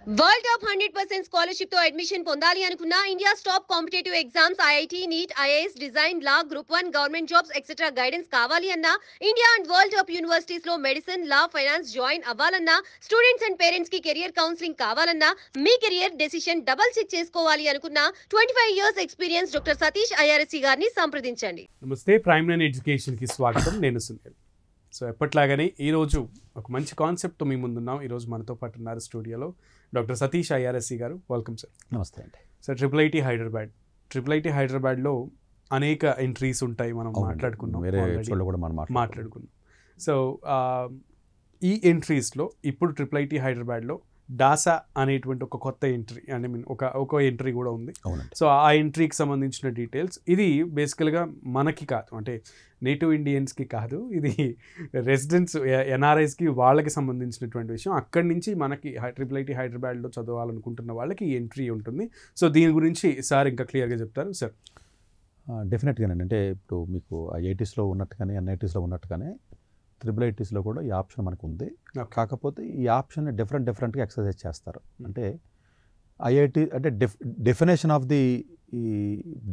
World top 100% scholarship తో admission పొందాలి అనుకున్న India's top competitive exams IIT NEET IAS design law group 1 government jobs etcetera guidance కావాలి అన్న India and world top universities లో medicine law finance join అవ్వాలన్నా students and parents కి career counselling కావాలన్నా మీ కెరియర్ డెసిషన్ డబుల్ చెక్ చేసుకోవాలి అనుకున్న 25 years experience doctor Satish IRSC గారిని సంప్రదించండి. నమస్తే, ప్రైమ్ లైన్ ఎడ్యుకేషన్ కి స్వాగతం. నేను సునీల్. సో ఎప్పట్లాగానే ఈరోజు ఒక మంచి కాన్సెప్ట్తో మీ ముందున్నాం. ఈరోజు మనతో పాటు ఉన్నారు స్టూడియోలో డాక్టర్ సతీష్ ఐఆర్ఎస్సి గారు. Welcome sir. నమస్తే అండి. సార్, ట్రిపుల్ ఐటీ హైదరాబాద్లో అనేక ఎంట్రీస్ ఉంటాయి, మనం మాట్లాడుకున్నాం. సో ఈ ఎంట్రీస్లో ఇప్పుడు ట్రిపుల్ ఐటీ హైదరాబాద్లో డాసా అనేటువంటి ఒక కొత్త ఎంట్రీ, ఒక ఎంట్రీ కూడా ఉంది. సో ఆ ఎంట్రీకి సంబంధించిన డీటెయిల్స్, ఇది బేసికల్గా మనకి కాదు, అంటే నేటివ్ ఇండియన్స్కి కాదు, ఇది రెసిడెంట్స్ ఎన్ఆర్ఐస్కి వాళ్ళకి సంబంధించినటువంటి విషయం. అక్కడి నుంచి మనకి ట్రిపుల్ ఐటీ హైదరాబాద్లో చదవాలనుకుంటున్న వాళ్ళకి ఈ ఎంట్రీ ఉంటుంది. సో దీని గురించి సార్ ఇంకా క్లియర్గా చెప్తారు సార్. డెఫినెట్గానండి. అంటే ఇప్పుడు మీకు ఐఐటీస్లో ఉన్నట్టుగానే ఎన్ఐటీస్లో ఉన్నట్టుగానే ట్రిపుల్ ఐటీస్లో కూడా ఈ ఆప్షన్ మనకు ఉంది. కాకపోతే ఈ ఆప్షన్ డిఫరెంట్గా ఎక్సర్సైజ్ చేస్తారు. అంటే ఐఐటి అంటే డెఫినేషన్ ఆఫ్ ది ఈ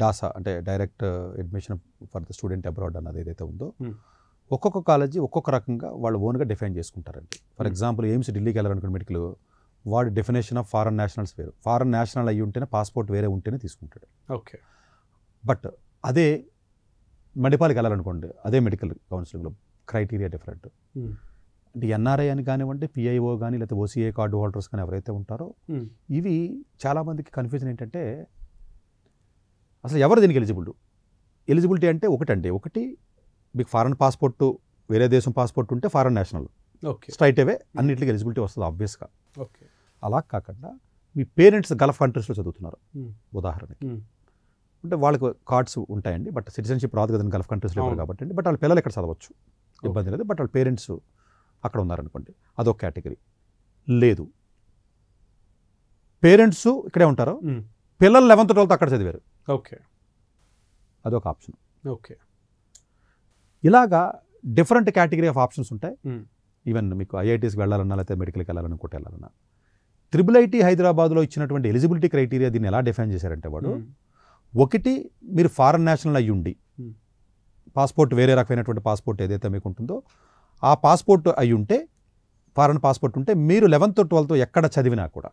డాసా అంటే direct admission for the student abroad అన్నది ఏదైతే ఉందో, ఒక్కొక్క కాలేజీ ఒక్కొక్క రకంగా వాళ్ళు ఓన్గా డిఫైన్ చేసుకుంటారండి. ఫర్ ఎగ్జాంపుల్ ఎయిమ్స్ ఢిల్లీకి వెళ్ళాలనుకున్న మెడికల్, వాడి డెఫినేషన్ ఆఫ్ ఫారెన్ నేషనల్స్ వేరు. ఫారెన్ నేషనల్ అయ్యి ఉంటేనే పాస్పోర్ట్ వేరే ఉంటేనే తీసుకుంటాడు. ఓకే. బట్ అదే మణిపాల్కి వెళ్ళాలనుకోండి, అదే మెడికల్ కౌన్సిలింగ్లో క్రైటీరియా డిఫరెంట్. అంటే ఎన్ఆర్ఐ అని కానివ్వండి, పిఐఓ కానీ లేకపోతే ఓసీఏ కార్డు హోల్డర్స్ కానీ ఎవరైతే ఉంటారో, ఇవి చాలామందికి కన్ఫ్యూజన్ ఏంటంటే అసలు ఎవరు దీనికి ఎలిజిబిలిటీ అంటే ఒకటి మీకు ఫారెన్ పాస్పోర్టు, వేరే దేశం పాస్పోర్ట్ ఉంటే ఫారెన్ నేషనల్ స్ట్రైట్ అవే అన్నింటికి ఎలిజిబిలిటీ వస్తుంది ఆబ్వియస్గా. అలా కాకుండా మీ పేరెంట్స్ గల్ఫ్ కంట్రీస్లో చదువుతున్నారు ఉదాహరణకి, అంటే వాళ్ళకు కార్డ్స్ ఉంటాయండి, బట్ సిటిజన్షిప్ రాదు కదండి గల్ఫ్ కంట్రీస్లో కాబట్టి అండి. బట్ వాళ్ళ పిల్లలు ఇక్కడ చదవచ్చు, ఇబ్బంది లేదు. బట్ వాళ్ళ పేరెంట్స్ అక్కడ ఉన్నారనుకోండి, అదొక కేటగిరీ. లేదు, పేరెంట్స్ ఇక్కడే ఉంటారు, పిల్లలు 11th 12th అక్కడ చదివారు, ఓకే, అదొక ఆప్షన్. ఓకే. ఇలాగా డిఫరెంట్ కేటగిరీ ఆఫ్ ఆప్షన్స్ ఉంటాయి. ఈవెన్ మీకు ఐఐటీస్కి వెళ్ళాలన్నా లేకపోతే మెడికల్కి వెళ్ళాలనుకుంటే వెళ్ళాలన్నా, ట్రిపుల్ ఐటీ హైదరాబాద్లో ఇచ్చినటువంటి ఎలిజిబిలిటీ క్రైటీరియా దీన్ని ఎలా డిఫైన్ చేశారంటే, వాడు ఒకటి మీరు ఫారెన్ నేషనల్ అయ్యి ఉండి, పాస్పోర్ట్ వేరే రకమైనటువంటి పాస్పోర్ట్ ఏదైతే మీకు ఉంటుందో ఆ పాస్పోర్ట్ అయి ఉంటే, ఫారెన్ పాస్పోర్ట్ ఉంటే, మీరు 11th 12th ఎక్కడ చదివినా కూడా,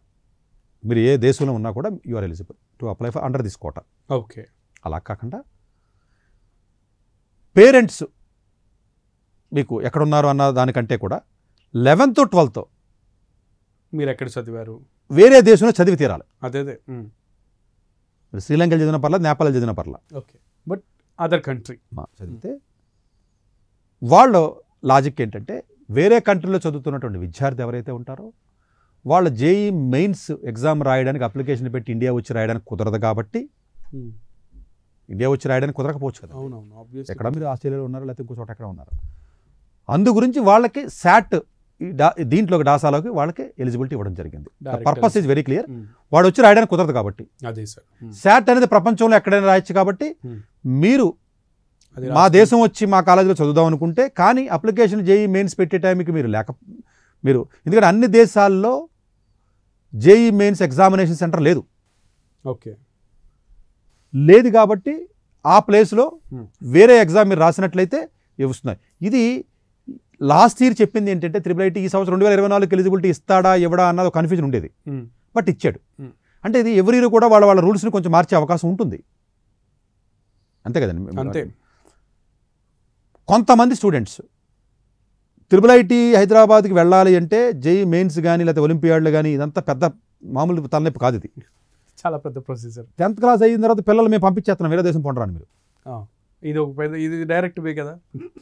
మీరు ఏ దేశంలో ఉన్నా కూడా you are eligible to apply for under this quota. Okay. అలా కాకుండా పేరెంట్స్ మీకు ఎక్కడున్నారు అన్న దానికంటే కూడా 11th 12th మీరు ఎక్కడ చదివారు, వేరే దేశంలో చదివి తీరాలి. అదే మీరు శ్రీలంకలో చదివిన పర్లా, నేపాల్లో చదివిన పర్లా, ఓకే, బట్ అదర్ కంట్రీ చదివితే వాళ్ళ లాజిక్ ఏంటంటే, వేరే కంట్రీలో చదువుతున్నటువంటి విద్యార్థి ఎవరైతే ఉంటారో వాళ్ళ జేఈ మెయిన్స్ ఎగ్జామ్ రాయడానికి అప్లికేషన్ పెట్టి ఇండియా వచ్చి రాయడానికి కుదరదు. కాబట్టి ఇండియా వచ్చి రాయడానికి కుదరకపోవచ్చు కదా, ఎక్కడ మీరు ఆస్ట్రేలియాలో ఉన్నారు లేకపోతే ఇంకో చోట ఎక్కడ ఉన్నారు. అందు గురించి వాళ్ళకి శాట్ దీంట్లో డాసాలోకి వాళ్ళకి ఎలిజిబిలిటీ ఇవ్వడం జరిగింది. Purpose is very clear. వాడు వచ్చి రాయడానికి కుదరదు కాబట్టి, శాట్ అనేది ప్రపంచంలో ఎక్కడైనా రాయొచ్చు. కాబట్టి మీరు మా దేశం వచ్చి మా కాలేజీలో చదువుదాం అనుకుంటే, కానీ అప్లికేషన్ జేఈ మెయిన్స్ పెట్టే టైంకి మీరు ఎందుకంటే అన్ని దేశాల్లో జేఈ మెయిన్స్ ఎగ్జామినేషన్ సెంటర్ లేదు. ఓకే, లేదు కాబట్టి ఆ ప్లేస్లో వేరే ఎగ్జామ్ మీరు రాసినట్లయితే వస్తున్నాయి. ఇది లాస్ట్ ఇయర్ చెప్పింది ఏంటంటే, ట్రిపుల్ ఐటీ ఈ సంవత్సరం 2024 ఎలిజిబిలిటీ ఇస్తాడా ఇవ్వడా అన్నది కన్ఫ్యూజన్ ఉండేది, బట్ ఇచ్చాడు. అంటే ఇది ఎవరి ఇయర్ కూడా వాళ్ళ రూల్స్ని కొంచెం మార్చే అవకాశం ఉంటుంది, అంతే కదండి. అంతే. కొంతమంది స్టూడెంట్స్ ట్రిపుల్ ఐటీ హైదరాబాద్కి వెళ్ళాలి అంటే జేఈ మెయిన్స్ కానీ లేకపోతే ఒలింపియాడ్లు కానీ, ఇదంతా పెద్ద మామూలు తలనొప్పి కాదు, ఇది చాలా పెద్ద ప్రొసీజర్. 10th క్లాస్ అయిన తర్వాత పిల్లలు మేము పంపించేస్తున్నాం వేరే దేశం పొండరాని, మీరు ఇది ఒక పెద్ద, ఇది డైరెక్ట్ వే కదా.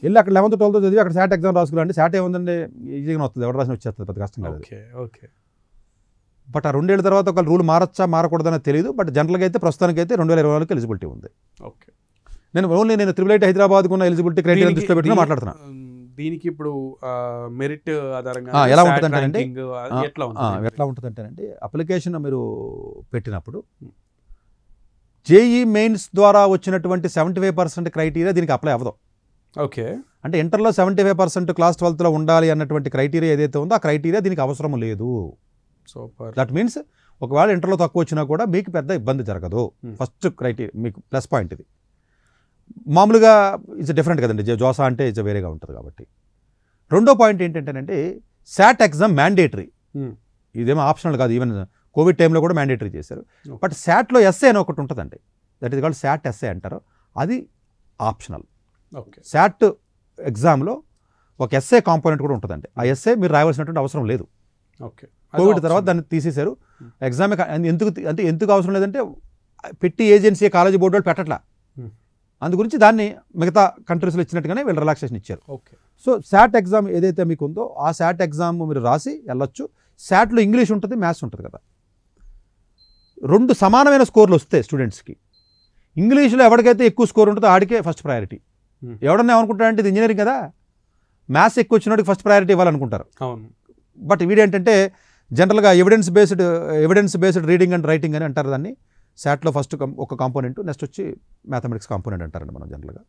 వెళ్ళి అక్కడ 11th 12th చదివి అక్కడ శాట్ ఎగ్జామ్ రాసుకురండి. శాట్ ఏముందంటే ఈజీగా వస్తుంది, ఎవరు రాసిన వచ్చేస్తుంది, పెద్ద కష్టం కాదు. ఓకే. బట్ ఆ 2 ఏళ్ళ తర్వాత ఒక రూల్ మారచ్చా మారకూడదని తెలియదు. బట్ జనరల్గా అయితే ప్రస్తుతానికైతే 2024 ఎలిజిబిలిటీ ఉంది. ఓకే. నేను ట్రిపుల్ ఐటీ హైదరాబాద్కు ఉన్న ఎలిజిబిలిటీ క్రైటీరియా దృష్టిలో పెట్టుకుని మాట్లాడుతున్నా. దీనికి ఇప్పుడు మెరిట్ ఆధారంగా ఎలా ఉంటుందంటే ఎట్లా ఉంటుందంటేనండి, అప్లికేషన్ మీరు పెట్టినప్పుడు జేఈ మెయిన్స్ ద్వారా వచ్చినటువంటి 75% క్రైటీరియా దీనికి అప్లై అవ్వదు. ఓకే. అంటే ఇంటర్లో 75% క్లాస్ 12th ఉండాలి అన్నటువంటి క్రైటీరియా ఏదైతే ఉందో ఆ క్రైటీరియా దీనికి అవసరం లేదు. సూపర్. దట్ మీన్స్ ఒకవేళ ఇంటర్లో తక్కువ వచ్చినా కూడా మీకు పెద్ద ఇబ్బంది జరగదు. ఫస్ట్ క్రైటీరియా మీకు ప్లస్ పాయింట్ ఇది. మామూలుగా ఇట్స్ డిఫరెంట్ కదండి, జోసా అంటే ఇట్స్ వేరేగా ఉంటుంది కాబట్టి. రెండో పాయింట్ ఏంటంటేనంటే శాట్ ఎగ్జామ్ మ్యాండేటరీ, ఇదేమో ఆప్షనల్ కాదు. ఈవెన్ కోవిడ్ టైంలో కూడా మ్యాండేటరీ చేశారు. బట్ శాట్లో ఎస్ఏ అని ఒకటి ఉంటుందండి, that is called SAT essay అంటారు, అది ఆప్షనల్. శాట్ ఎగ్జామ్లో ఒక ఎస్ఏ కాంపోనెంట్ కూడా ఉంటుందండి. ఆ ఎస్ఏ మీరు రాయవలసినటువంటి అవసరం లేదు. కోవిడ్ తర్వాత దాన్ని తీసేశారు. ఎగ్జామ్ ఎందుకు అవసరం లేదంటే పెట్టి ఏజెన్సీ కాలేజీ బోర్డు వాళ్ళు పెట్టట్లా, అందు గురించి దాన్ని మిగతా కంట్రీస్లో ఇచ్చినట్టుగానే వీళ్ళు రిలాక్సేషన్ ఇచ్చారు. సో శాట్ ఎగ్జామ్ ఏదైతే మీకు ఉందో ఆ శాట్ ఎగ్జామ్ మీరు రాసి వెళ్ళొచ్చు. శాట్లో ఇంగ్లీష్ ఉంటుంది, మ్యాథ్స్ ఉంటుంది కదా. రెండు సమానమైన స్కోర్లు వస్తాయి స్టూడెంట్స్కి. ఇంగ్లీష్లో ఎవరికైతే ఎక్కువ స్కోర్ ఉంటుందో ఆడికే ఫస్ట్ ప్రయారిటీ. ఎవడన్నా ఏమనుకుంటారంటే ఇది ఇంజనీరింగ్ కదా, మ్యాథ్స్ ఎక్కువ వచ్చినోడికి ఫస్ట్ ప్రయారిటీ ఇవ్వాలనుకుంటారు. బట్ వీడేంటంటే జనరల్గా evidence based reading and writing అని అంటారు దాన్ని. శాట్లో ఫస్ట్ ఒక కాంపోనెంట్, నెక్స్ట్ వచ్చి మ్యాథమెటిక్స్ కాంపోనెంట్ అంటారండి మనం జనరల్గా.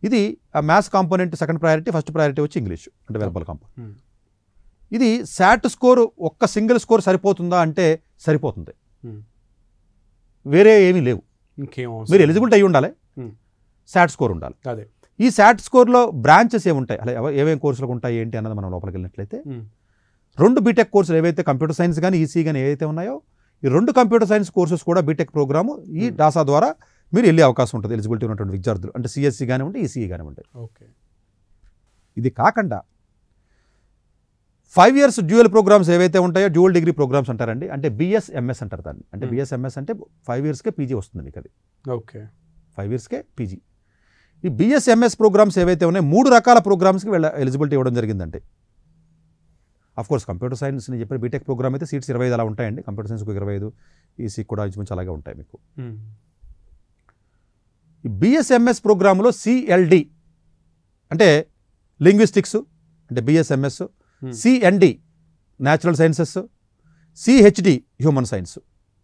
ఇది ఆ maths component second priority, first priority వచ్చి ఇంగ్లీష్ అంటే వెర్బల్ కాంపోనెంట్. ఇది శాట్ స్కోర్ ఒక్క సింగిల్ స్కోర్ సరిపోతుందా అంటే సరిపోతుంది, వేరే ఏమీ లేవు. మీరు ఎలిజిబిలిటీ అయ్యి ఉండాలి, శాట్ స్కోర్ ఉండాలి. ఈ శాట్ స్కోర్లో బ్రాంచెస్ ఏముంటాయి, అలా ఏమేమి కోర్సులకు ఉంటాయి ఏంటి అన్నది మనం లోపలికి వెళ్ళినట్లయితే, రెండు బీటెక్ కోర్సులు ఏవైతే కంప్యూటర్ సైన్స్ కానీ ఈసీ కానీ ఏవైతే ఉన్నాయో ఈ రెండు కంప్యూటర్ సైన్స్ కోర్సెస్ కూడా బీటెక్ ప్రోగ్రాము ఈ డాసా ద్వారా మీరు వెళ్ళే అవకాశం ఉంటుంది ఎలిజిబిలిటీ ఉన్నటువంటి విద్యార్థులు, అంటే సిఎస్సి కానివ్వండి ఈసీఈ కానివ్వండి. ఇది కాకుండా 5 years డ్యూయల్ ప్రోగ్రామ్స్ ఏవైతే ఉంటాయో డ్యూయల్ డిగ్రీ ప్రోగ్రామ్స్ అంటారండి, అంటే బిఎస్ఎంఎస్ అంటారు దాన్ని. అంటే బిఎస్ఎంఎస్ అంటే 5 yearsకే పీజీ వస్తుంది మీకు. అది 5 yearsకే పీజీ. ఈ బిఎస్ఎంఎస్ ప్రోగ్రామ్స్ ఏవైతే ఉన్నాయో 3 రకాల ప్రోగ్రామ్స్కి ఎలిజిబిలిటీ ఇవ్వడం జరిగిందండి. అఫ్కోర్స్ కంప్యూటర్ సైన్స్ నేను చెప్పిన బీటెక్ ప్రోగ్రామ్ అయితే సీట్స్ 25 అలా ఉంటాయండి, కంప్యూటర్ సైన్స్కి 25, ఈసీ కూడా ఇంచుమించు అలాగే ఉంటాయి మీకు. ఈ బిఎస్ఎంఎస్ ప్రోగ్రాంలో సిఎల్డి అంటే లింగ్విస్టిక్స్ అంటే BSMS, CND natural sciences, CHD human science.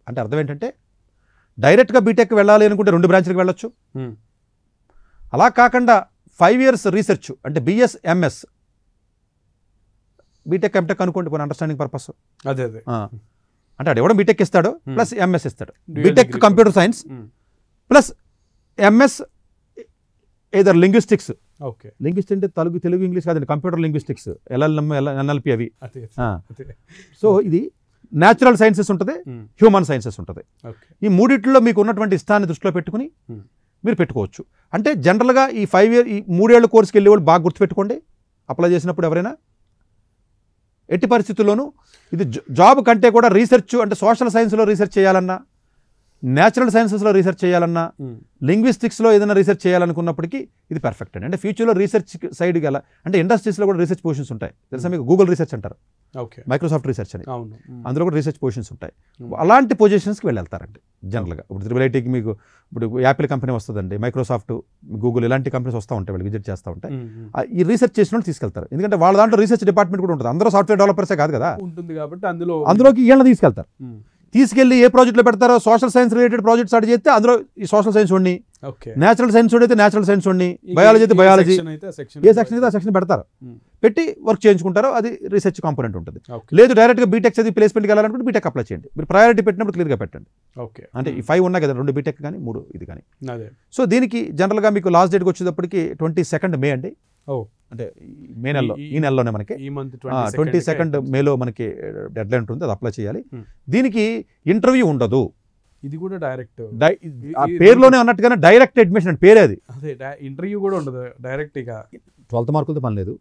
అంటే అర్థం ఏంటంటే డైరెక్ట్గా బీటెక్ వెళ్ళాలి అనుకుంటే 2 బ్రాంచ్లకు వెళ్ళొచ్చు. అలా కాకుండా 5 years రీసెర్చ్ అంటే బిఎస్ఎంఎస్, బీటెక్ ఎంటెక్ అనుకోండి కొన్ని అండర్స్టాండింగ్ పర్పస్. అంటే అది ఎవడో బీటెక్ ఇస్తాడు ప్లస్ ఎంఎస్ ఇస్తాడు. BTech computer science plus MS either linguistics. Linguist అంటే తెలుగు ఇంగ్లీష్ కాదండి, కంప్యూటర్ లింగ్విస్టిక్స్, ఎల్ఎల్ఎం ఎన్ఎల్పి అవి. సో ఇది న్యాచురల్ సైన్సెస్ ఉంటుంది, హ్యూమన్ సైన్సెస్ ఉంటుంది. ఈ మూడిట్లో మీకు ఉన్నటువంటి ఇష్టాన్ని దృష్టిలో పెట్టుకుని మీరు పెట్టుకోవచ్చు. అంటే జనరల్గా ఈ 5 year ఈ 3 ఏళ్ల కోర్సుకి వెళ్ళే వాళ్ళు బాగా గుర్తుపెట్టుకోండి. అప్లై చేసినప్పుడు ఎవరైనా ఎట్టి పరిస్థితుల్లోనూ ఇది జాబ్ కంటే కూడా రీసెర్చ్ అంటే సోషల్ సైన్స్లో రీసెర్చ్ చేయాలన్నా, న్యాచురల్ సైన్సెస్లో రీసెర్చ్ చేయాలన్నా, లింగ్విస్టిక్స్లో ఏదైనా రీసెర్చ్ చేయాలనుకున్నప్పటికీ ఇది పర్ఫెక్ట్ అండి. అంటే ఫ్యూచర్లో రీసెర్చ్ సైడ్కి ఎలా అంటే ఇండస్ట్రీస్లో కూడా రీసెర్చ్ పొజిషన్స్ ఉంటాయి తెలుసా మీకు. గూగుల్ రీసెర్చ్ అంటారు, మైక్రోసాఫ్ట్ రీసెర్చ్ అని, అందులో కూడా రీసెర్చ్ పొజిషన్స్ ఉంటాయి. అలాంటి పొజిషన్స్కి వెళ్తారండి జనరల్గా. ఇప్పుడు IIITకి మీకు ఇప్పుడు యాపిల్ కంపెనీ వస్తుందండి, మైక్రోసాఫ్ట్, గూగుల్ ఇలాంటి కంపెనీస్ వస్తూ ఉంటాయి, వాళ్ళు విజిట్ చేస్తూ ఉంటాయి. ఈ రీసెర్చ్ చేసిన వాళ్ళు తీసుకెళ్తారు, ఎందుకంటే వాళ్ళ దాంట్లో రీసెర్చ్ డిపార్ట్మెంట్ కూడా ఉంటుంది. అందరూ సాఫ్ట్వేర్ డెవలపర్సే కాదు కదా, అందులోకి వీళ్ళని తీసుకెళ్తారు. తీసుకెళ్లి ఏ ప్రాజెక్ట్లో పెడతారో social science related project start చేస్తే అందులో ఈ సోషల్ సైన్స్ ఉండి, న్యాచురల్ సైన్స్ అయితే న్యాచురల్ సైన్స్ ఉండి, బయాలజీ అయితే బయాలజీ, ఏ సెక్షన్ అయితే ఆ సెక్షన్ పెడతారు, పెట్టి వర్క్ చేయించుకుంటారో అది రీసెర్చ్ కాంపోనెంట్ ఉంటుంది. లేదు డైరెక్ట్గా బీటెక్ చదివి ప్లేస్మెంట్కి వెళ్ళాలనుకుంటే బీటెక్ అప్లై చేయండి. మీరు ప్రయారిటీ పెట్టినప్పుడు క్లియర్గా పెట్టండి. అంటే ఈ 5 ఉన్నాయి కదా, 2 బీటెక్ కానీ 3 ఇది కానీ. సో దీనికి జనరల్గా మీకు లాస్ట్ డేట్కి వచ్చేటప్పటికి 22 మే అండి. అంటే మే నెలలో, ఈ నెలలోనే మనకి 22 మేలో మనకి డెడ్ లైన్ ఉంటుంది, అది అప్లై చేయాలి. దీనికి ఇంటర్వ్యూ ఉండదు, ఇది కూడా డైరెక్ట్ పేరులోనే అన్నట్టుగానే డైరెక్ట్ అడ్మిషన్ అంటే పేరే అది. ఇంటర్వ్యూ కూడా ఉండదు, డైరెక్ట్ ఇక 12th మార్కులతో పని లేదు,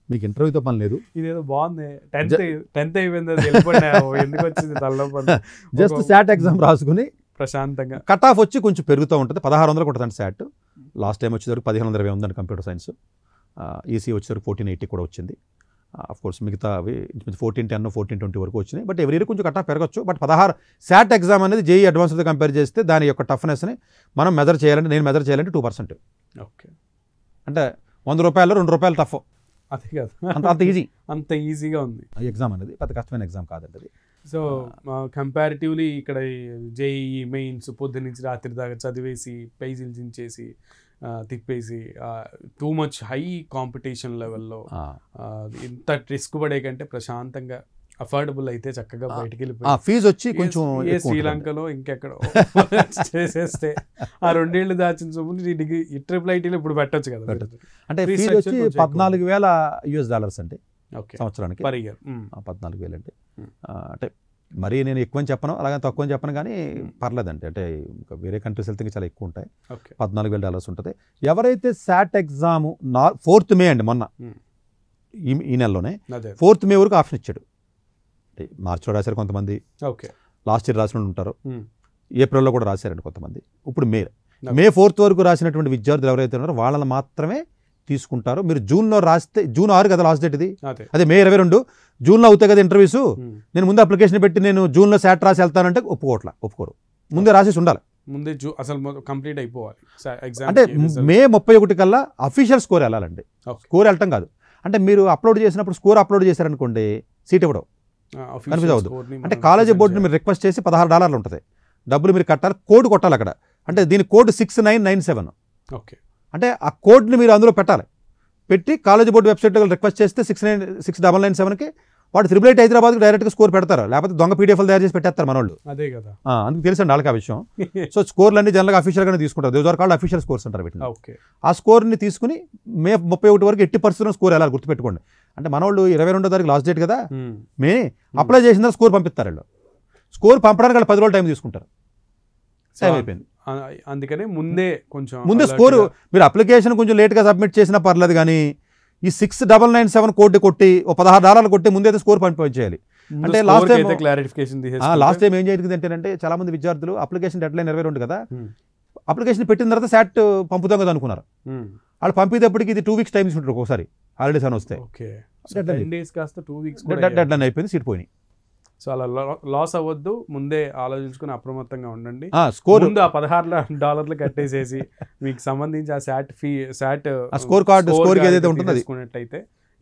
మీకు ఇంటర్వ్యూతో పని లేదు. ఇదేదో బాగుంది, 10th అయిపోయింది, ఎందుకు వచ్చింది తలనొప్పి. జస్ట్ శాట్ ఎగ్జామ్ రాసుకుని ప్రశాంతంగా కట్ ఆఫ్ వచ్చి కొంచెం పెరుగుతూ ఉంటుంది. 1600 ఉంటుందండి శాట్. లాస్ట్ టైం వచ్చేసరికి 1520 ఉందండి కంప్యూటర్ సైన్స్. ఈసీ వచ్చేసరికి 1480 కూడా వచ్చింది. కోర్స్ మిగతా 1410 1420 వరకు వచ్చినాయి. బట్ ఎవరి ఇయర్ కొంచెం కట్ ఆఫ్ పెరగచ్చు. బట్ 16 శాట్ ఎగ్జామ్ అనేది జేఈ అడ్వాన్స్తో కంపేర్ చేస్తే దాని యొక్క టఫ్నెస్ని మనం మెజర్ చేయాలంటే, నేను మెజర్ చేయాలంటే 2%. ఓకే, అంటే 100 రూపాయలు 2 రూపాయలు టఫ్, అదే కాదు, అంత ఈజీ, అంత ఈజీగా ఉంది ఎగ్జామ్ అనేది. పెద్ద కష్టమైన ఎగ్జామ్ కాదండి అది. సో కంపారిటివ్లీ ఇక్కడ జేఈఈ మెయిన్స్ పొద్దు నుంచి రాత్రి దాకా చదివేసి పేజీలు దించేసి తిప్పేసి టూ మచ్ హై కాంపిటీషన్ లెవెల్లో ఇంత రిస్క్ పడే కంటే ప్రశాంతంగా అఫోర్డబుల్ అయితే చక్కగా బయటికి ఆ వెళ్ళిపోయి ఫీజు వచ్చి కొంచెం ఏ ఎక్కువ ఉంటుందండి. శ్రీలంకలో ఇంకెక్కడో చేసేస్తే ఆ 2 ఏళ్ళు దాచిన సొమ్ముని డిగ్రీ ట్రిపుల్ ఐటీలో ఇప్పుడు పెట్టొచ్చు కదా. పెట్టొచ్చు. అంటే Free ఫీజు structure వచ్చి కొంచెం ఎక్కువ. $14,000 అండి ఓకే సంవత్సరానికి. Per year. 14,000 అండి. Hmm. అంటే మరీ నేను ఎక్కువ అని చెప్పను, అలాగే తక్కువ అని చెప్పను, కానీ పర్లేదండి. అంటే ఇంకా వేరే కంట్రీస్ వెళ్తే ఇంకా చాలా ఎక్కువ ఉంటాయి. ఓకే $14,000 ఉంటుంది. ఎవరైతే శాట్ ఎగ్జామ్ 4th మే అండి, మొన్న Hmm. ఈ నెలలోనే అదే 4th మే వరకు ఆప్షన్ ఇచ్చాడు. అంటే మార్చిలో రాశారు కొంతమంది, ఓకే లాస్ట్ ఇయర్ రాసిన వాళ్ళు ఉంటారు, Hmm. ఏప్రిల్లో కూడా రాశారండి కొంతమంది. ఇప్పుడు మే Okay. మే 4th వరకు రాసినటువంటి విద్యార్థులు ఎవరైతే ఉన్నారో వాళ్ళని మాత్రమే తీసుకుంటారు. మీరు జూన్లో రాస్తే, జూన్ 6 కదా లాస్ట్ డేట్ ఇది, అదే అదే మే 22 జూన్లో అవుతాయి కదా ఇంటర్వ్యూస్. Hmm. నేను ముందు అప్లికేషన్ పెట్టి నేను జూన్లో శాట్ రాసి వెళ్తానంటే ఒప్పుకోరు, ముందే రాసేసి ఉండాలి. ముందే అసలు కంప్లీట్ అయిపోవాలి ఎగ్జామ్. అంటే మే 31 కల్లా అఫీషియల్ స్కోర్ వెళ్ళాలండి. స్కోర్ వెళ్ళటం కాదు, అంటే మీరు అప్లోడ్ చేసినప్పుడు స్కోర్ అప్లోడ్ చేశారనుకోండి సీట్ ఇవ్వడం కన్ఫ్యూజ్ అవ్వదు. అంటే కాలేజీ బోర్డుని మీరు రిక్వెస్ట్ చేసి $16 ఉంటుంది, డబ్బులు మీరు కట్టాలి, కోడ్ కొట్టాలి అక్కడ. అంటే దీని కోడ్ 6997. ఓకే అంటే ఆ కోడ్ని మీరు అందులో పెట్టాలి, పెట్టి కాలేజీ బోర్డు వెబ్సైట్లో రిక్వెస్ట్ చేస్తే 6997కి వాడు 888 హైదరాబాద్కి డైరెక్ట్గా స్కోర్ పెడతారు, లేకపోతే దొంగ పీడిఎఫ్లు తయారు చేసి పెట్టేస్తారు మనోళ్ళు. అదే కదా. అందుకు తెలుసండి వాళ్ళకి ఆ విషయం. సో స్కోర్లు అన్ని జనరల్గా అఫీషియల్గానే తీసుకుంటారు, those are called official scores అంటారు వీటిని. ఓకే ఆ స్కోర్ని తీసుకుని మే 31 వరకు 80% స్కోర్ వెళ్ళాలి, గుర్తుపెట్టుకోండి. అంటే మనోళ్ళు 22వ తారీఖు లాస్ట్ డేట్ కదా, మే అప్లై చేసిన తర్వాత స్కోర్ పంపిస్తారు వీళ్ళు. స్కోర్ పంపడానికి వాళ్ళు 10 రోజులు టైం తీసుకుంటారు. టైం అయిపోయింది. అందుకనే ముందే కొంచెం ముందే స్కోరు మీరు అప్లికేషన్ కొంచెం లేట్గా సబ్మిట్ చేసినా పర్లేదు, కానీ ఈ 6997 కోడ్ కొట్టి ఓ $16 కొట్టి ముందైతే స్కోర్ పంపించేయాలి. అంటే last time clarification last time ఏం జరిగింది అంటే చాలా మంది విద్యార్థులు అప్లికేషన్ డెడ్లైన్ 22 కదా, అప్లికేషన్ పెట్టిన తర్వాత శాట్ పంపుతాం కదా అనుకున్నారు. వాళ్ళు పంపేటప్పటికి ఇది 2 వీక్స్ టైం తీసుకుంటారు ఒక్కోసారి హాలిడేస్ అని వస్తే. Okay Deadline. 10 days కాస్త 2 weeks డెడ్లైన్ అయిపోయింది, సీట్ పోయినాయి. సో అలా లాస్ అవ్వద్దు, ముందే ఆలోచించుకుని అప్రమత్తంగా ఉండండి. స్కోర్ ముందు ఆ $16 కట్టేసేసి మీకు సంబంధించి ఆ శాట్ స్కోర్ కార్డ్ స్కోర్ ఏదైతే ఉంటుందో అది తీసుకున్నట్టయితే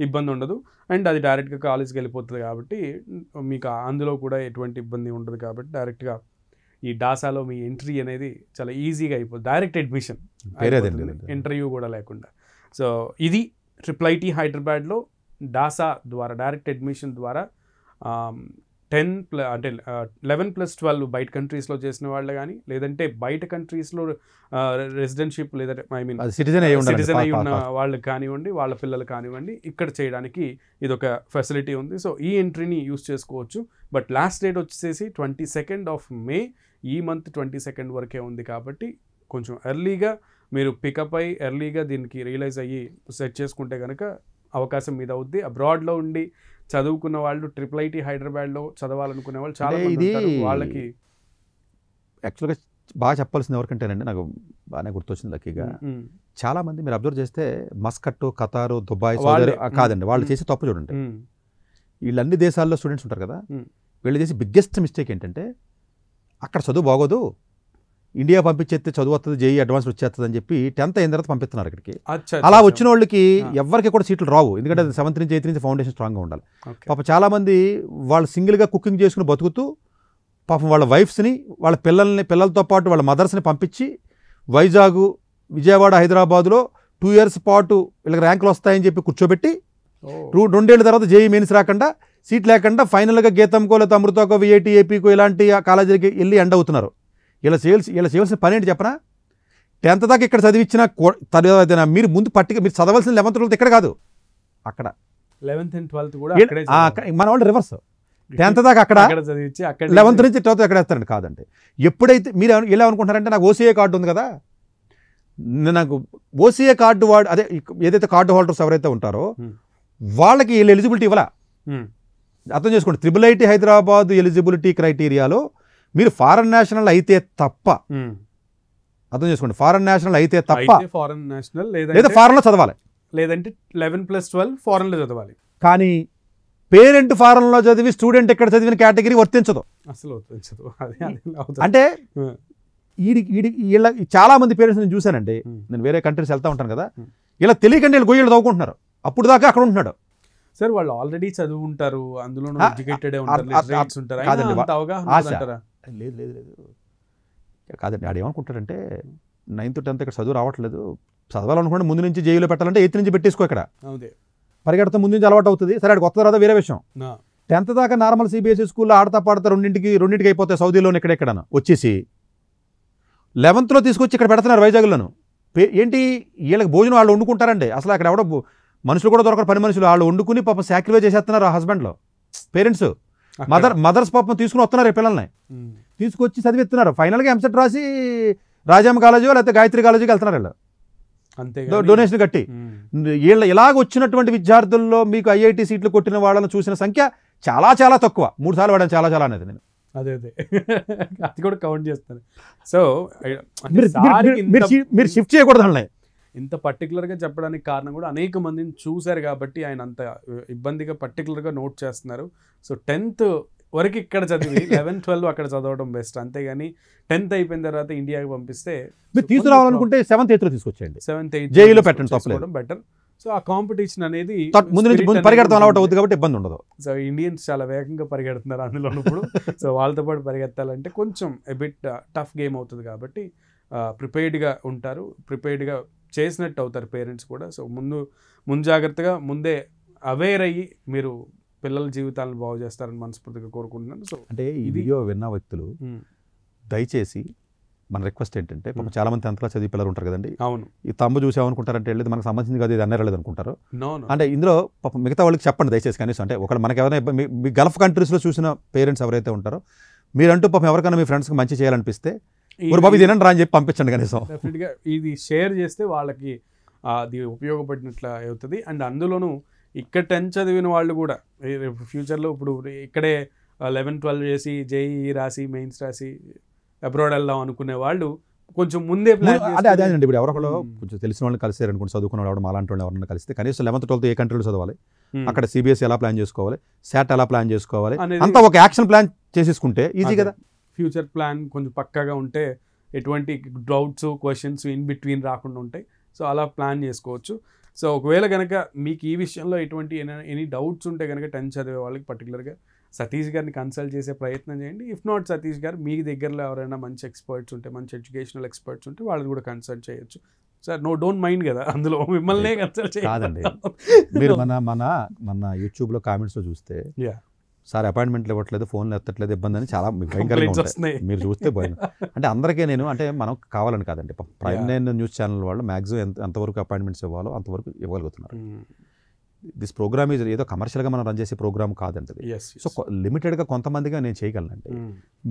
ఇబ్బంది ఉండదు. అండ్ అది డైరెక్ట్గా కాలేజ్కి వెళ్ళిపోతుంది కాబట్టి మీకు అందులో కూడా ఎటువంటి ఇబ్బంది ఉండదు. కాబట్టి డైరెక్ట్గా ఈ డాసాలో మీ ఎంట్రీ అనేది చాలా ఈజీగా అయిపోతుంది, డైరెక్ట్ అడ్మిషన్, ఇంటర్వ్యూ కూడా లేకుండా. సో ఇది ట్రిపుల్ ఐటీ హైదరాబాద్లో డాసా ద్వారా డైరెక్ట్ అడ్మిషన్ ద్వారా 11+12 బయట కంట్రీస్లో చేసిన వాళ్ళు కానీ, లేదంటే బయట కంట్రీస్లో రెసిడెన్షిప్ లేదంటే సిటిజన్ అయి ఉన్న వాళ్ళు కానివ్వండి, వాళ్ళ పిల్లలు కానివ్వండి, ఇక్కడ చేయడానికి ఇది ఒక ఫెసిలిటీ ఉంది. సో ఈ ఎంట్రీని యూస్ చేసుకోవచ్చు. బట్ లాస్ట్ డేట్ వచ్చేసి 22nd మే, ఈ మంత్ 22nd వరకే ఉంది. కాబట్టి కొంచెం ఎర్లీగా మీరు పికప్ అయ్యి ఎర్లీగా దీనికి రియలైజ్ అయ్యి సెట్ చేసుకుంటే కనుక అవకాశం మీద అవుద్ది. అబ్రాడ్లో ఉండి చదువుకున్న వాళ్ళు ట్రిపుల్ ఐటీ హైదరాబాద్లో చదవాలనుకునే వాళ్ళు చాలా మంది ఉంటారు. వాళ్ళకి యాక్చువల్గా బాగా చెప్పాల్సింది ఎవరికంటేనండి, నాకు బాగానే గుర్తొచ్చింది లక్కీగా. చాలా మంది మీరు అబ్జర్వ్ చేస్తే మస్కట్, ఖతారు, దుబాయ్ కాదండి, వాళ్ళు చేసే తప్పు చూడండి. వీళ్ళన్ని దేశాల్లో స్టూడెంట్స్ ఉంటారు కదా, వీళ్ళు చేసే బిగ్గెస్ట్ మిస్టేక్ ఏంటంటే అక్కడ చదువు బాగోదు, ఇండియా పంపించేస్తే చదువు వస్తుంది, జేఈ అడ్వాన్స్ వచ్చేస్తుంది అని చెప్పి 10th అయిన తర్వాత పంపిస్తున్నారు ఇక్కడికి. అలా వచ్చిన వాళ్ళకి ఎవరికి కూడా సీట్లు రావు, ఎందుకంటే 7th నుంచి 8th నుంచి ఫౌండేషన్ స్ట్రాంగ్గా ఉండాలి. పాపం చాలామంది వాళ్ళు సింగిల్గా కుకింగ్ చేసుకుని బతుకుతూ పాపం వాళ్ళ వైఫ్స్ని, వాళ్ళ పిల్లలతో పాటు వాళ్ళ మదర్స్ని పంపించి వైజాగ్, విజయవాడ, హైదరాబాద్లో 2 years పాటు వీళ్ళకి ర్యాంకులు వస్తాయని చెప్పి కూర్చోబెట్టి 2 ఏళ్ళ తర్వాత జేఈ మెయిన్స్ రాకుండా, సీట్ లేకుండా ఫైనల్గా గీతంకో లేదా అమృతకో, విఐటి, ఏపీకో ఇలాంటి కాలేజీలకి వెళ్ళి ఎండ్ అవుతున్నారు. ఇలా చేయాల్సిన పని ఏంటి చెప్పనా? 10th దాకా ఇక్కడ చదివించిన మీరు ముందు మీరు చదవాల్సిన 11th 12th ఇక్కడ కాదు, అక్కడ 11th and 12th కూడా మన వాళ్ళు రివర్స్. 10th దాకా అక్కడ, 11th నుంచి 12th ఎక్కడ వేస్తారండి. కాదండి, ఎప్పుడైతే మీరు ఎలా అనుకుంటారంటే నాకు ఓసీఏ కార్డు ఉంది కదా, నాకు ఓసీఏ కార్డు అదే ఏదైతే కార్డు హోల్డర్స్ ఎవరైతే ఉంటారో వాళ్ళకి వీళ్ళు ఎలిజిబిలిటీ ఇవ్వాల. అర్థం చేసుకోండి, ట్రిపుల్ ఐటీ హైదరాబాద్ ఎలిజిబిలిటీ క్రైటీరియాలో మీరు ఫారెన్ నేషనల్ అయితే తప్ప, అర్థం చేసుకోండి, ఫారెన్ నేషనల్ అయితే తప్ప ఫారెన్ నేషనల్ లేదా ఫారెన్లో చదవాలి, లేదంటే 11+12 ఫారెన్లో చదవాలి. కానీ పేరెంట్ ఫారెన్లో చదివి స్టూడెంట్ ఎక్కడ చదివిన కేటగిరీ వర్తించదు, అసలు వర్తించదు. అంటే వీళ్ళ చాలా మంది పేరెంట్స్ నేను చూశానండి, నేను వేరే కంట్రీస్ వెళ్తా ఉంటాను కదా, ఇలా తెలియకండి వీళ్ళు గొయ్యలు చదువుకుంటున్నారు, అప్పుడు దాకా అక్కడ ఉంటున్నాడు. సార్ వాళ్ళు ఆల్రెడీ చదువు ఉంటారు, అందులో ఎడ్యుకేటెడ్ ఉంటారు, లేదు కాదండి. ఆడు ఏమనుకుంటాడంటే 9th 10th ఇక్కడ చదువు రావట్లేదు, చదవాలనుకుంటే ముందు నుంచి జైల్లో పెట్టాలంటే 8th నుంచి పెట్టేసుకో, ఇక్కడ పరిగెడతా ముందు నుంచి అలవాటు అవుతుంది. సరే అక్కడికి వస్తున్న తర్వాత వేరే విషయం, 10th దాకా నార్మల్ సిబిఎస్ఈ స్కూల్లో ఆడతా పాడతా రెండింటికి అయిపోతాయి సౌదీలోనే ఎక్కడెక్కడన్నా వచ్చేసి 11th తీసుకొచ్చి ఇక్కడ పెడుతున్నారు వైజాగ్లోను. ఏంటి వీళ్ళకి భోజనం వాళ్ళు వండుకుంటారండి. అసలు అక్కడ ఎవడో మనుషులు కూడా దొరకరు, పని మనుషులు వాళ్ళు వండుకుని పాపం సాక్రిఫైస్ చేసేస్తున్నారు ఆ హస్బెండ్లో. పేరెంట్స్ మదర్స్ పాపం తీసుకుని వస్తున్నారు ఈ పిల్లల్ని తీసుకొచ్చి చదివిస్తున్నారు. ఫైనల్గా ఎంసెట్ రాసి రాజామ కాలేజీ లేకపోతే గాయత్రి కాలేజీకి వెళ్తున్నారు వీళ్ళు అంతే డొనేషన్ కట్టి. వీళ్ళ ఇలాగ వచ్చినటువంటి విద్యార్థుల్లో మీకు ఐఐటి సీట్లు కొట్టిన వాళ్ళని చూసిన సంఖ్య చాలా చాలా తక్కువ. 3 సార్లు వాడాను చాలా చాలా అనేది నేను. అదే అది కూడా కౌంట్ చేస్తాను. సో మీరు షిఫ్ట్ చేయకూడదు అన్న. ఇంత పర్టికులర్గా చెప్పడానికి కారణం కూడా అనేక మందిని చూశారు కాబట్టి ఆయన అంత ఇబ్బందిగా పర్టికులర్గా నోట్ చేస్తున్నారు. సో 10th వరకు ఇక్కడ చదివి 11, 12 అక్కడ చదవడం బెస్ట్. అంతేగాని 10th అయిపోయిన తర్వాత ఇండియాకి పంపిస్తే మీరు తీసుకురావాలనుకుంటే 7th, 8th తీసుకొచ్చేయండి, 7th, 8th జేఈలో పెట్టండి, తప్పలేదు, బెటర్. సో ఆ కాంపిటీషన్ అనేది ముందు నుంచి పరిగెడతాం అలవాటు అవుతుంది కాబట్టి ఇబ్బంది ఉండదు. సో ఇండియన్స్ చాలా వేగంగా పరిగెడుతున్నారు అందులో ఇప్పుడు. సో వాళ్ళతో పాటు పరిగెత్తాలంటే కొంచెం బిట్ టఫ్ గేమ్ అవుతుంది కాబట్టి ప్రిపేర్డ్గా ఉంటారు, ప్రిపేర్డ్గా చేసినట్టు అవుతారు పేరెంట్స్ కూడా. సో ముందు జాగ్రత్తగా ముందే అవేర్ అయ్యి మీరు పిల్లల జీవితాలను బాగు చేస్తారని మనస్ఫూర్తిగా కోరుకుంటున్నాను. సో అంటే ఈ వీడియో విన్న వ్యక్తులు దయచేసి మన రిక్వెస్ట్ ఏంటంటే, చాలా మంది 10th క్లాస్ చదివి పిల్లలు ఉంటారు కదండి, అవును ఈ తమ్ము చూసామనుకుంటారంటే వెళ్ళేది మనకు సంబంధించింది కాదు, ఇది అన్నరలేదు అనుకుంటారు. అంటే ఇందులో మిగతా వాళ్ళకి చెప్పండి దయచేసి కనీసం. అంటే ఒకళ్ళు మనకి ఎవరైనా మీ గల్ఫ్ కంట్రీస్లో చూసిన పేరెంట్స్ ఎవరైతే ఉంటారో మీరంటూ ఎవరికైనా మీ ఫ్రెండ్స్కి మంచి చేయాలనిపిస్తే బాబు ఇది తినండి రా అని చెప్పి పంపించండి కనీసం. డెఫినెట్గా ఇది షేర్ చేస్తే వాళ్ళకి అది ఉపయోగపడినట్లు అవుతుంది. అండ్ అందులోనూ ఇక్కడ 10th చదివిన వాళ్ళు కూడా ఫ్యూచర్లో ఇప్పుడు ఇక్కడే 11, 12 చేసి జేఈఈ రాసి మెయిన్స్ రాసి అబ్రాడ్ వెళ్దాం అనుకునే వాళ్ళు కొంచెం ముందే ప్లాన్. అదేనండి, ఇప్పుడు ఎవరొకళ్ళు కొంచెం తెలిసిన వాళ్ళని కలిసారు అనుకోండి, చదువుకున్న వాళ్ళు అలాంటి వాళ్ళు ఎవరైనా కలిస్తే కనీసం 11th, 12th ఏ కంట్రీలో చదవాలి, అక్కడ సిబిఎస్ఈ ఎలా ప్లాన్ చేసుకోవాలి, శాట్ ఎలా ప్లాన్ చేసుకోవాలి, అంతా ఒక యాక్షన్ ప్లాన్ చేసేసుకుంటే ఈజీ కదా. ఫ్యూచర్ ప్లాన్ కొంచెం పక్కాగా ఉంటే ఎటువంటి డౌట్స్ క్వశ్చన్స్ ఇన్ బిట్వీన్ రాకుండా ఉంటాయి. సో అలా ప్లాన్ చేసుకోవచ్చు. సో ఒకవేళ కనుక మీకు ఈ విషయంలో ఎటువంటి ఎనీ డౌట్స్ ఉంటే కనుక 10th చదివే వాళ్ళకి పర్టికులర్గా సతీష్ గారిని కన్సల్ట్ చేసే ప్రయత్నం చేయండి. ఇఫ్ నాట్ సతీష్ గారు మీ దగ్గరలో ఎవరైనా మంచి ఎక్స్పర్ట్స్ ఉంటే, మంచి ఎడ్యుకేషనల్ ఎక్స్పర్ట్స్ ఉంటే వాళ్ళు కూడా కన్సల్ట్ చేయొచ్చు. సార్ డోంట్ మైండ్ కదా అందులో మిమ్మల్నే కన్సల్ట్ కాదండి. మీరు మన యూట్యూబ్లో కామెంట్స్లో చూస్తే సార్ అపాయింట్మెంట్లు ఇవ్వట్లేదు, ఫోన్లు ఎత్తట్లేదు, ఇబ్బంది అని చాలా భయంకరంగా ఉంటాయి. మీరు చూస్తే భయం. అంటే అందరికీ అంటే మనం కావాలని కాదండి, ప్రైమ్ 9 న్యూస్ ఛానల్ వాళ్ళు మ్యాక్సిమం ఎంతవరకు అపాయింట్మెంట్స్ ఇవ్వాలో అంతవరకు ఇవ్వగలుగుతున్నారు. దిస్ ప్రోగ్రామ్ ఈజ్ ఏదో కమర్షియల్గా మనం రన్ చేసే ప్రోగ్రామ్ కాదండి. సో లిమిటెడ్గా కొంతమందిగా నేను చేయగలనండి.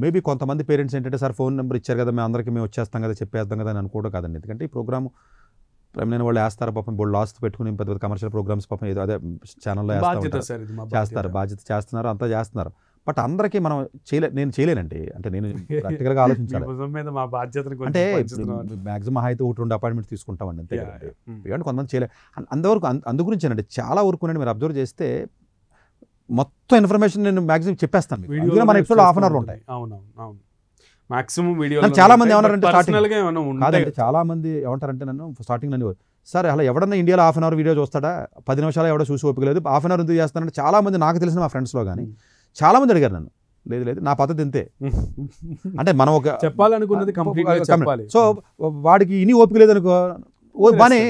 మేబీ కొంతమంది పేరెంట్స్ ఏంటంటే సార్ ఫోన్ నెంబర్ ఇచ్చారు కదా మేము అందరికీ మేము వచ్చేస్తాం కదా చెప్పేస్తాం కదా అని అనుకోవడం కాదండి. ఎందుకంటే ఈ ప్రోగ్రామ్ ప్రైమ్ 9 వాళ్ళు వేస్తారు పాపం, బోల్డ్ లాస్ట్ పెట్టుకుని పెద్ద కమర్షియల్ ప్రోగ్రామ్స్ పాపం ఏదో అదే ఛానల్లో చేస్తారు, బాధ్యత చేస్తున్నారు, అంతా చేస్తున్నారు. బట్ అందరికీ మనం నేను చేయలేనండి. అంటే నేను ప్రాక్టికల్గా ఆలోచించాలి. అంటే మ్యాక్సిమం అయితే 1-2 అపాయింట్మెంట్స్ తీసుకుంటామండి అంతే కదండి. ఇవ్వండి కొంతమంది చేయలేదు. అందువరకు అందు గురించేనండి చాలా వరకు మీరు అబ్జర్వ్ చేస్తే మొత్తం ఇన్ఫర్మేషన్ నేను మ్యాక్సిమం చెప్పేస్తాను. మన ఎపిసోడ్ హాఫ్ అన్ అవర్లో ఉంటాయి. మాక్సిమం వీడియో చాలా మంది ఏమన్నారంటే కాదండి, చాలా మంది ఏమంటారంటే నన్ను స్టార్టింగ్ నన్ను సార్ అలా ఎవడన్నా ఇండియాలో హాఫ్ అన్ అవర్ వీడియో చూస్తాడా, 10 నిమిషాలు ఎవడో చూసి ఓపికలేదు, హాఫ్ అన్ అవర్ ఎందుకు చేస్తానంటే చాలా మంది నాకు తెలిసిన మా ఫ్రెండ్స్లో కానీ చాలా మంది అడిగారు నన్ను. లేదు నా పద్ధతి ఇంతే. అంటే మనం ఒక చెప్పాలనుకున్నది కంప్లీట్. సో వాడికి ఇని ఓపిక లేదనుకో బానే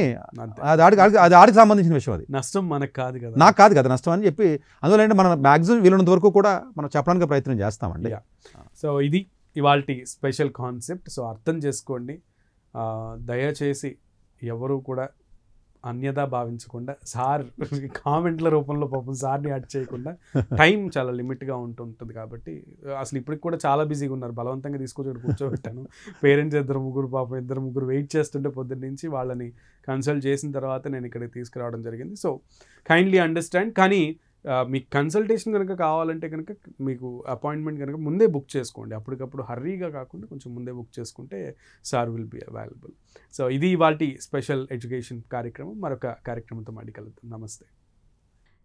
అది ఆడికి సంబంధించిన విషయం, అది నష్టం మనకు కాదు కదా, నాకు కాదు కదా నష్టం అని చెప్పి అందువల్ల అంటే మనం మ్యాక్సిమం వీలున్నంత వరకు కూడా మనం చెప్పడానికి ప్రయత్నం చేస్తామండి. సో ఇది ఇవాల్టి స్పెషల్ కాన్సెప్ట్. సో అర్థం చేసుకోండి. దయచేసి ఎవరు కూడా అన్యదా భావించకుండా, సార్ కామెంట్ల రూపంలో పాపం సార్ని యాడ్ చేయకుండా, టైం చాలా లిమిట్గా ఉంటుంది కాబట్టి అసలు ఇప్పటికి కూడా చాలా బిజీగా ఉన్నారు. బలవంతంగా తీసుకొచ్చి కూర్చోబెట్టాను. పేరెంట్స్ 2-3 పాపం 2-3 వెయిట్ చేస్తుంటే పొద్దున్న నుంచి వాళ్ళని కన్సల్ట్ చేసిన తర్వాత నేను ఇక్కడికి తీసుకురావడం జరిగింది. So kindly understand. కానీ మీకు కన్సల్టేషన్ కనుక కావాలంటే కనుక మీకు అపాయింట్మెంట్ కనుక ముందే బుక్ చేసుకోండి. అప్పటికప్పుడు హర్రీగా కాకుండా కొంచెం ముందే బుక్ చేసుకుంటే sir will be available. So ఇది ఇవాల్టి స్పెషల్ ఎడ్యుకేషన్ కార్యక్రమం. మరొక కార్యక్రమంతో మళ్ళీ కలుద్దాం. నమస్తే.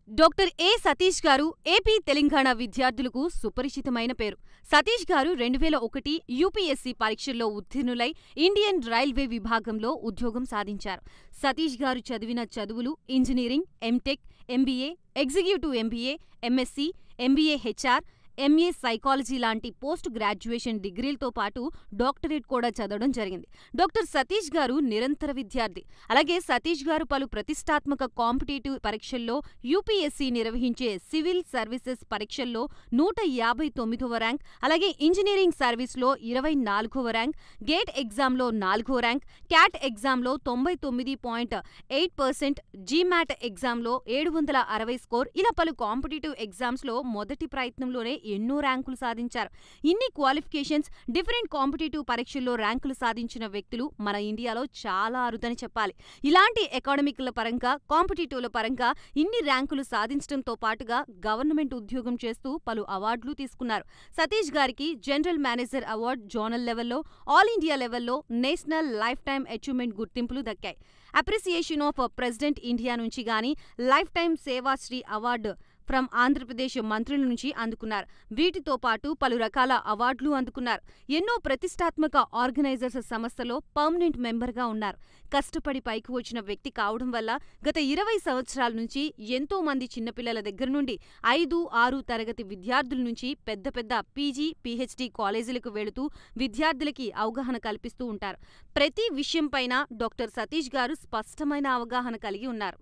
డాక్టర్ ఏ సతీష్ గారు ఏపీ తెలంగాణ విద్యార్థులకు సుపరిచితమైన పేరు. సతీష్ గారు 2001 యూపీఎస్సీ పరీక్షల్లో ఉత్తీర్ణులై ఇండియన్ రైల్వే విభాగంలో ఉద్యోగం సాధించారు. సతీష్ గారు చదివిన చదువులు engineering, MTech, MBA, executive MBA, MSc, MBA HR, MA psychology లాంటి పోస్ట్ గ్రాడ్యుయేషన్ డిగ్రీలతో పాటు డాక్టరేట్ కూడా చదవడం జరిగింది. డాక్టర్ సతీష్ గారు నిరంతర విద్యార్థి. అలాగే సతీష్ గారు పలు ప్రతిష్టాత్మక కాంపిటేటివ్ పరీక్షల్లో యూపీఎస్సీ నిర్వహించే సివిల్ సర్వీసెస్ పరీక్షల్లో 159వ ర్యాంక్, అలాగే ఇంజనీరింగ్ సర్వీస్లో 24వ ర్యాంక్, గేట్ ఎగ్జామ్లో 4వ ర్యాంక్, క్యాట్ ఎగ్జామ్లో 99.8%, జీమాట్ ఎగ్జామ్లో 760 స్కోర్, ఇలా పలు కాంపిటేటివ్ ఎగ్జామ్స్లో మొదటి ప్రయత్నంలోనే ఎన్నో ర్యాంకులు సాధించారు. ఇన్ని క్వాలిఫికేషన్స్, డిఫరెంట్ కాంపిటేటివ్ పరీక్షల్లో ర్యాంకులు సాధించిన వ్యక్తులు మన ఇండియాలో చాలా అరుదని చెప్పాలి. ఇలాంటి అకాడమిక్ల పరంగా, కాంపిటేటివ్ల పరంగా ఇన్ని ర్యాంకులు సాధించడంతో పాటుగా గవర్నమెంట్ ఉద్యోగం చేస్తూ పలు అవార్డులు తీసుకున్నారు. సతీష్ గారికి జనరల్ మేనేజర్ అవార్డు జోనల్ లెవెల్లో, ఆల్ ఇండియా లెవెల్లో నేషనల్ లైఫ్ టైమ్ అచీవ్మెంట్ గుర్తింపులు దక్కాయి. అప్రిసియేషన్ ఆఫ్ ప్రెసిడెంట్ ఇండియా నుంచి గానీ life time Seva Sri award from Andhra Pradesh మంత్రుల నుంచి అందుకున్నారు. వీటితో పాటు పలు రకాల అవార్డులు అందుకున్నారు. ఎన్నో ప్రతిష్టాత్మక ఆర్గనైజర్స్ సంస్థలో పర్మనెంట్ మెంబర్గా ఉన్నారు. కష్టపడి పైకి వచ్చిన వ్యక్తి కావడం వల్ల గత 20 సంవత్సరాల నుంచి ఎంతో మంది చిన్నపిల్లల దగ్గర నుండి 5, 6 తరగతి విద్యార్థుల నుంచి పెద్ద పెద్ద పీజీ, పీహెచ్డీ కాలేజీలకు వెళుతూ విద్యార్థులకి అవగాహన కల్పిస్తూ ఉంటారు. ప్రతి విషయంపైన డాక్టర్ సతీష్ గారు స్పష్టమైన అవగాహన కలిగి ఉన్నారు.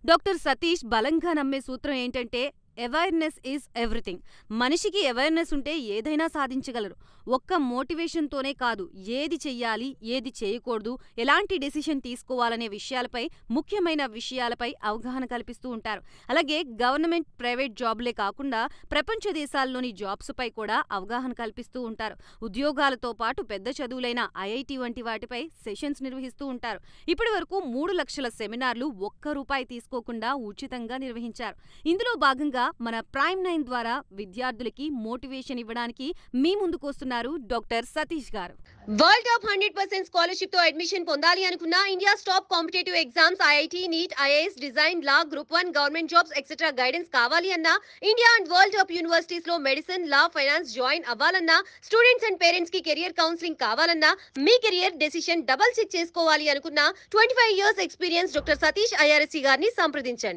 డాక్టర్ సతీష్ బలంగా నమ్మే సూత్రం ఏంటంటే అవేర్నెస్ ఈజ్ ఎవ్రీథింగ్. మనిషికి అవేర్నెస్ ఉంటే ఏదైనా సాధించగలరు. ఒక్క మోటివేషన్తోనే కాదు, ఏది చెయ్యాలి, ఏది చేయకూడదు, ఎలాంటి డెసిషన్ తీసుకోవాలనే విషయాలపై, ముఖ్యమైన విషయాలపై అవగాహన కల్పిస్తూ ఉంటారు. అలాగే గవర్నమెంట్, ప్రైవేట్ జాబ్లే కాకుండా ప్రపంచ దేశాల్లోని జాబ్స్పై కూడా అవగాహన కల్పిస్తూ ఉంటారు. ఉద్యోగాలతో పాటు పెద్ద చదువులైన ఐఐటి వంటి వాటిపై సెషన్స్ నిర్వహిస్తూ ఉంటారు. ఇప్పటి వరకు 3 లక్షల సెమినార్లు ₹1 తీసుకోకుండా ఉచితంగా నిర్వహించారు. ఇందులో భాగంగా మన ప్రైమ్ 9 ద్వారా విద్యార్థులకి మోటివేషన్ ఇవ్వడానికి మీ ముందుకొస్తున్నారు డాక్టర్ సతీష్ గారు. వరల్డ్ టాప్ 100% స్కాలర్షిప్ తో అడ్మిషన్ పొందాలి అనుకున్నా India top competitive exams IIT, NEET, IAS, design, law, group 1, government jobs etcetera guidance కావాలి అన్నా, India and world top universities లో మెడిసిన్, లా, ఫైనాన్స్ జాయిన్ అవ్వాలన్నా, స్టూడెంట్స్ అండ్ పేరెంట్స్ కి career counselling కావాలన్నా, మీ కెరియర్ డెసిషన్ డబుల్ చెక్ చేసుకోవాలి అనుకున్నా 25 years experience doctor Satish IRSC గారిని సంప్రదించండి.